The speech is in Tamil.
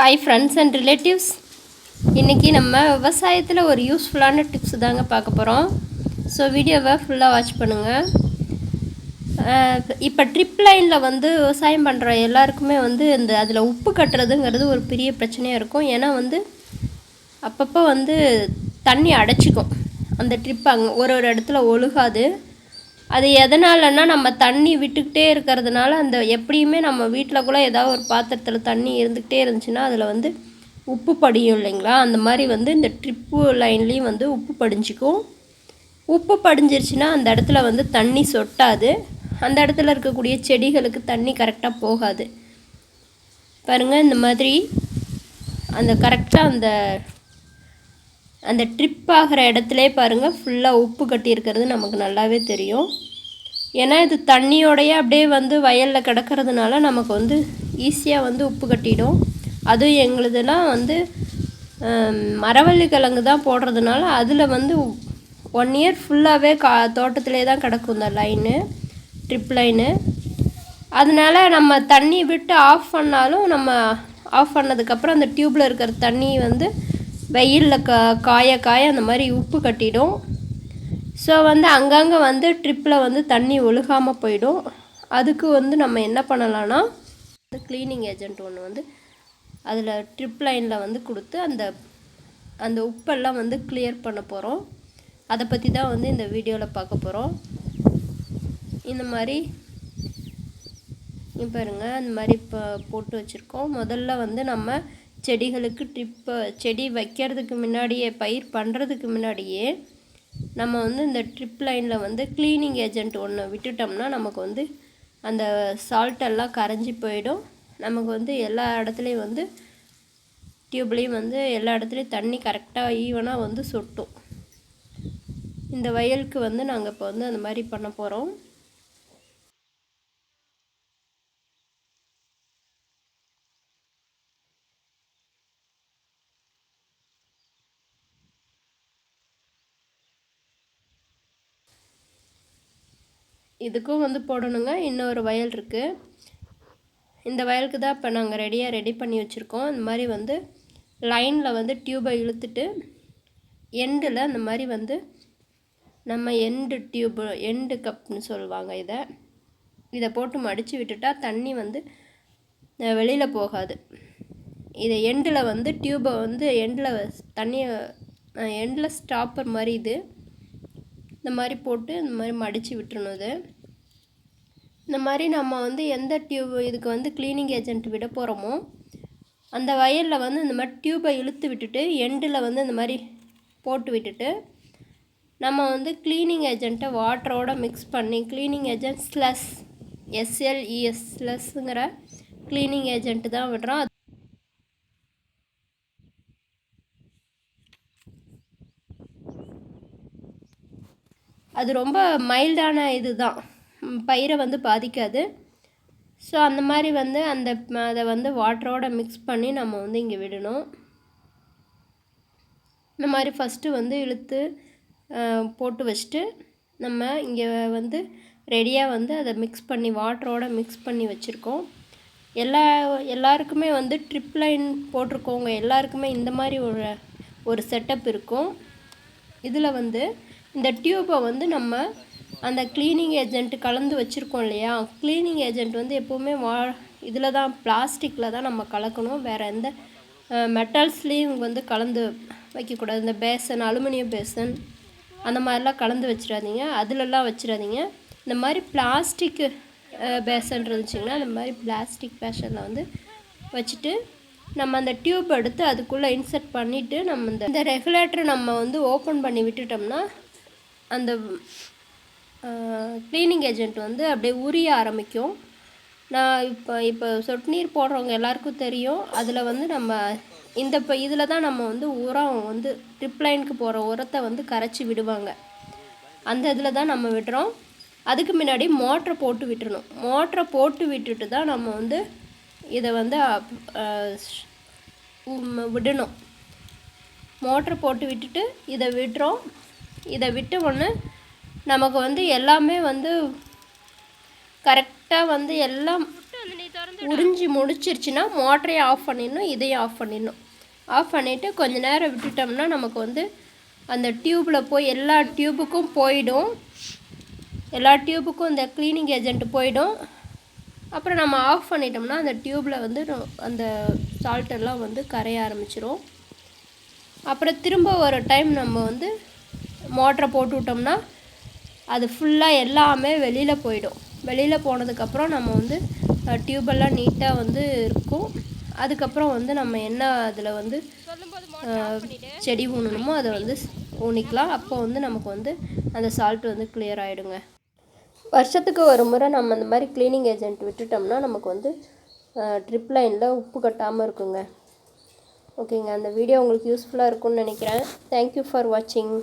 ஹாய் ஃப்ரெண்ட்ஸ் அண்ட் ரிலேட்டிவ்ஸ், இன்றைக்கி நம்ம விவசாயத்தில் ஒரு யூஸ்ஃபுல்லான டிப்ஸ் தாங்க பார்க்க போகிறோம். ஸோ வீடியோவை ஃபுல்லாக வாட்ச் பண்ணுங்கள். இப்போ ட்ரிப் லைனில் வந்து விவசாயம் பண்ணுற எல்லாருக்குமே வந்து அதில் உப்பு கட்டுறதுங்கிறது ஒரு பெரிய பிரச்சனையாக இருக்கும். ஏன்னா வந்து அப்பப்போ வந்து தண்ணி அடைச்சிக்கும். அந்த ட்ரிப் அங்கே ஒரு இடத்துல ஒழுகாது. அது எதனாலன்னா நம்ம தண்ணி விட்டுக்கிட்டே இருக்கிறதுனால அந்த எப்படியுமே நம்ம வீட்டில் கூட ஏதாவது ஒரு பாத்திரத்தில் தண்ணி இருந்துக்கிட்டே இருந்துச்சுன்னா அதில் வந்து உப்பு படியும் இல்லைங்களா. அந்த மாதிரி வந்து இந்த ட்ரிப்பு லைன்லேயும் வந்து உப்பு படிஞ்சிக்கும். உப்பு படிஞ்சிருச்சுன்னா அந்த இடத்துல வந்து தண்ணி சொட்டாது. அந்த இடத்துல இருக்கக்கூடிய செடிகளுக்கு தண்ணி கரெக்டாக போகாது. பாருங்கள், இந்த மாதிரி அந்த கரெக்டாக அந்த ட்ரிப் ஆகிற இடத்துலே பாருங்கள் ஃபுல்லாக உப்பு கட்டியிருக்கிறது நமக்கு நல்லாவே தெரியும். ஏன்னா இது தண்ணியோடையே அப்படியே வந்து வயலில் கிடக்கிறதுனால நமக்கு வந்து ஈஸியாக வந்து உப்பு கட்டிடும். அதுவும் எங்களுதெல்லாம் வந்து மரவள்ளி கிழங்கு தான் போடுறதுனால அதில் வந்து 1 இயர் ஃபுல்லாகவே தோட்டத்திலே தான் கிடக்கும் இந்த லைனு, ட்ரிப் லைனு. அதனால் நம்ம தண்ணி விட்டு ஆஃப் பண்ணாலும் நம்ம ஆஃப் பண்ணதுக்கப்புறம் அந்த டியூப்பில் இருக்கிற தண்ணி வந்து வெயிலில் காய அந்த மாதிரி உப்பு கட்டிடும். ஸோ வந்து அங்கங்கே வந்து ட்ரிப்பில் வந்து தண்ணி ஒழுகாமல் போயிடும். அதுக்கு வந்து நம்ம என்ன பண்ணலான்னா க்ளீனிங் ஏஜென்ட் ஒன்று வந்து அதில் ட்ரிப் லைனில் வந்து கொடுத்து அந்த உப்பெல்லாம் வந்து கிளியர் பண்ண போகிறோம். அதை பற்றி தான் வந்து இந்த வீடியோவில் பார்க்க போகிறோம். இந்த மாதிரி பாருங்க, அந்த மாதிரி இப்போ போட்டு வச்சுருக்கோம். முதல்ல வந்து நம்ம செடிகளுக்கு செடி வைக்கிறதுக்கு முன்னாடியே, பயிர் பண்ணுறதுக்கு முன்னாடியே நம்ம வந்து இந்த ட்ரிப் லைனில் வந்து க்ளீனிங் ஏஜென்ட் ஒன்று விட்டுட்டோம்னா நமக்கு வந்து அந்த சால்ட்டெல்லாம் கரைஞ்சி போயிடும். நமக்கு வந்து எல்லா இடத்துலையும் வந்து டியூப்லேயும் வந்து எல்லா இடத்துலையும் தண்ணி கரெக்டாக ஈவனாக வந்து சொட்டும். இந்த வயலுக்கு வந்து நாங்கள் இப்போ வந்து அந்த மாதிரி பண்ண போகிறோம். இதுக்கும் வந்து போடணுங்க. இன்னொரு வயல் இருக்குது. இந்த வயலுக்கு தான் இப்போ நாங்கள் ரெடி பண்ணி வச்சுருக்கோம். இந்த மாதிரி வந்து லைனில் வந்து டியூபை இழுத்துட்டு எண்டில் இந்த மாதிரி வந்து நம்ம எண்டு கப்னு சொல்லுவாங்க, இதை போட்டு மடித்து விட்டுட்டால் தண்ணி வந்து வெளியில் போகாது. இதை எண்டில் வந்து டியூபை வந்து எண்டில் ஸ்டாப்பர் மாதிரி இந்த மாதிரி போட்டு இந்த மாதிரி மடித்து விட்டுறணும். இந்த மாதிரி நம்ம வந்து எந்த இதுக்கு வந்து க்ளீனிங் ஏஜென்ட் விட போகிறோமோ அந்த வயலில் வந்து இந்த மாதிரி டியூபை இழுத்து விட்டுட்டு எண்டில் வந்து இந்த மாதிரி போட்டு விட்டுட்டு நம்ம வந்து க்ளீனிங் ஏஜென்ட்டை வாட்டரோடு மிக்ஸ் பண்ணி, cleaning agent SLES cleaning agent தான் விடுறோம். அது ரொம்ப மைல்டான இதுதான், பயிரை வந்து பாதிக்காது. ஸோ அந்த மாதிரி வந்து அதை வந்து வாட்டரோட மிக்ஸ் பண்ணி நம்ம வந்து இங்கே விடணும். இந்த மாதிரி ஃபஸ்ட்டு வந்து இழுத்து போட்டு வச்சுட்டு நம்ம இங்கே வந்து ரெடியாக வந்து அதை மிக்ஸ் பண்ணி வாட்டரோட மிக்ஸ் பண்ணி வச்சுருக்கோம். எல்லாருக்குமே வந்து ட்ரிப் லைன் போட்டிருக்கோங்க எல்லாருக்குமே இந்த மாதிரி ஒரு செட்டப் இருக்கும். இதில் வந்து இந்த டியூப்பை வந்து நம்ம அந்த க்ளீனிங் ஏஜென்ட் கலந்து வச்சுருக்கோம் இல்லையா. க்ளீனிங் ஏஜென்ட் வந்து எப்போவுமே இதில் தான், பிளாஸ்டிக்கில் தான் நம்ம கலக்கணும். வேறு எந்த மெட்டல்ஸ்லேயும் வந்து கலந்து வைக்கக்கூடாது. இந்த பேசன், அலுமினியம் பேசன் அந்த மாதிரிலாம் கலந்து வச்சிடாதீங்க. அதிலெல்லாம் வச்சிடாதீங்க. இந்த மாதிரி பிளாஸ்டிக்கு பேசன் இருந்துச்சிங்கன்னா அந்த மாதிரி பிளாஸ்டிக் பேஷனில் வந்து வச்சுட்டு நம்ம அந்த டியூப் எடுத்து அதுக்குள்ளே இன்சர்ட் பண்ணிவிட்டு நம்ம இந்த ரெகுலேட்டரை நம்ம வந்து ஓப்பன் பண்ணி விட்டுட்டோம்னா அந்த க்ளீனிங் ஏஜென்ட் வந்து அப்படியே உரிய ஆரம்பிக்கும். நான் இப்போ சொட்டு நீர் போடுறவங்க எல்லாருக்கும் தெரியும். அதில் வந்து நம்ம இதில் தான் நம்ம வந்து உரம் வந்து ட்ரிப் லைனுக்கு போகிற உரத்தை வந்து கரைச்சி விடுவாங்க. அந்த இதில் தான் நம்ம விடுறோம். அதுக்கு முன்னாடி மோட்டரை போட்டு விட்டுறணும். மோட்டரை போட்டு விட்டுட்டு தான் நம்ம வந்து இதை வந்து விடணும். மோட்டரை போட்டு விட்டுட்டு இதை விடுறோம். இதை விட்ட உடனே நமக்கு வந்து எல்லாமே வந்து கரெக்டாக வந்து எல்லாம் உறிஞ்சி முடிச்சிருச்சுன்னா மோட்டரையும் ஆஃப் பண்ணிடணும், இதையும் ஆஃப் பண்ணிடணும். ஆஃப் பண்ணிவிட்டு கொஞ்சம் நேரம் விட்டுட்டோம்னா நமக்கு வந்து அந்த டியூப்பில் போய் எல்லா டியூபுக்கும் போயிடும். எல்லா டியூபுக்கும் இந்த க்ளீனிங் ஏஜென்ட் போயிடும். அப்புறம் நம்ம ஆஃப் பண்ணிட்டோம்னா அந்த டியூப்பில் வந்து அந்த சால்ட்டெல்லாம் வந்து கரைய ஆரம்பிச்சிரும். அப்புறம் திரும்ப ஒரு டைம் நம்ம வந்து மோட்டரை போட்டு விட்டோம்னா அது ஃபுல்லாக எல்லாமே வெளியில் போயிடும். வெளியில் போனதுக்கப்புறம் நம்ம வந்து டியூபெல்லாம் நீட்டாக வந்து இருக்கும். அதுக்கப்புறம் வந்து நம்ம என்ன அதில் வந்து செடி ஊனணுமோ அதை வந்து ஊனிக்கலாம். அப்போ வந்து நமக்கு வந்து அந்த சால்ட் வந்து கிளியர் ஆகிடுங்க. வருஷத்துக்கு ஒரு முறை நம்ம இந்த மாதிரி க்ளீனிங் ஏஜென்ட் விட்டுட்டோம்னா நமக்கு வந்து ட்ரிப் லைனில் உப்பு கட்டாமல் இருக்குங்க. ஓகேங்க, அந்த வீடியோ உங்களுக்கு யூஸ்ஃபுல்லாக இருக்கும்னு நினைக்கிறேன். தேங்க்யூ ஃபார் வாட்சிங்.